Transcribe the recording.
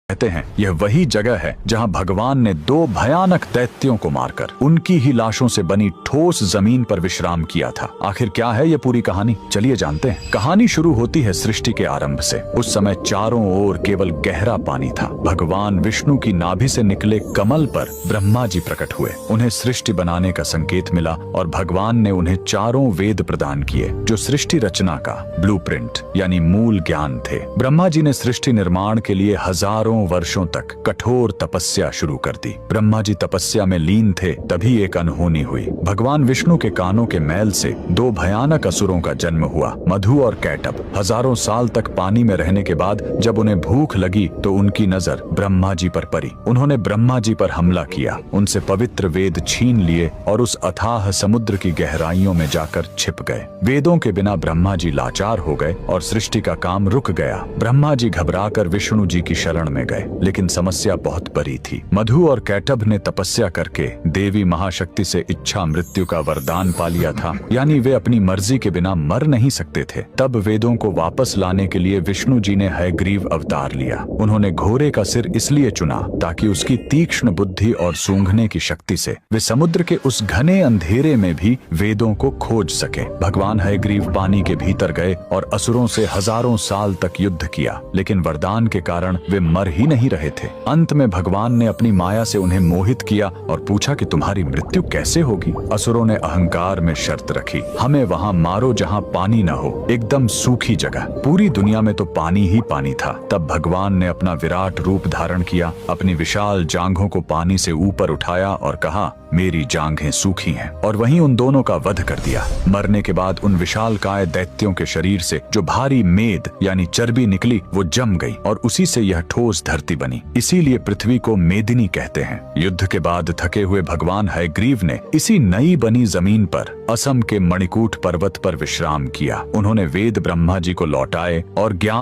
कहते हैं यह वही जगह है जहां भगवान ने दो भयानक दैत्यों को मारकर उनकी ही लाशों से बनी ठोस जमीन पर विश्राम किया था। आखिर क्या है यह पूरी कहानी, चलिए जानते हैं। कहानी शुरू होती है सृष्टि के आरंभ से। उस समय चारों ओर केवल गहरा पानी था। भगवान विष्णु की नाभि से निकले कमल पर ब्रह्मा जी प्रकट हुए। उन्हें सृष्टि बनाने का संकेत मिला और भगवान ने उन्हें चारों वेद प्रदान किए जो सृष्टि रचना का ब्लूप्रिंट यानी मूल ज्ञान थे। ब्रह्मा जी ने सृष्टि निर्माण के लिए हजारों वर्षों तक कठोर तपस्या शुरू कर दी। ब्रह्मा जी तपस्या में लीन थे, तभी एक अनहोनी हुई। भगवान विष्णु के कानों के मैल से दो भयानक असुरों का जन्म हुआ, मधु और कैटभ। हजारों साल तक पानी में रहने के बाद जब उन्हें भूख लगी तो उनकी नजर ब्रह्मा जी पर पड़ी। उन्होंने ब्रह्मा जी पर हमला किया, उनसे पवित्र वेद छीन लिए और उस अथाह समुद्र की गहराइयों में जाकर छिप गए। वेदों के बिना ब्रह्मा जी लाचार हो गए और सृष्टि का काम रुक गया। ब्रह्मा जी घबराकर विष्णु जी की शरण में गए, लेकिन समस्या बहुत बड़ी थी। मधु और कैटभ ने तपस्या करके देवी महाशक्ति से इच्छा मृत्यु का वरदान पा लिया था, यानी वे अपनी मर्जी के बिना मर नहीं सकते थे। तब वेदों को वापस लाने के लिए विष्णु जी ने हयग्रीव अवतार लिया। उन्होंने घोड़े का सिर इसलिए चुना ताकि उसकी तीक्ष्ण बुद्धि और सूंघने की शक्ति से वे समुद्र के उस घने अंधेरे में भी वेदों को खोज सके। भगवान हयग्रीव पानी के भीतर गए और असुरों से हजारों साल तक युद्ध किया, लेकिन वरदान के कारण वे मर ही नहीं रहे थे। अंत में भगवान ने अपनी माया से उन्हें मोहित किया और पूछा कि तुम्हारी मृत्यु कैसे होगी। असुरों ने अहंकार में शर्त रखी, हमें वहां मारो जहां पानी न हो, एकदम सूखी जगह। पूरी दुनिया में तो पानी ही पानी था। तब भगवान ने अपना विराट रूप धारण किया, अपनी विशाल जांघों को पानी से ऊपर उठाया और कहा, मेरी जांघें सूखी हैं, और वहीं उन दोनों का वध कर दिया। मरने के बाद उन विशालकाय दैत्यों के शरीर से जो भारी मेद यानी चर्बी निकली वो जम गई और उसी से यह ठोस धरती बनी। इसीलिए पृथ्वी को मेदिनी कहते हैं। युद्ध के बाद थके हुए भगवान हयग्रीव ने इसी नई बनी जमीन पर असम के मणिकूट पर्वत पर विश्राम किया। उन्होंने वेद ब्रह्मा जी को लौटाए और ज्ञान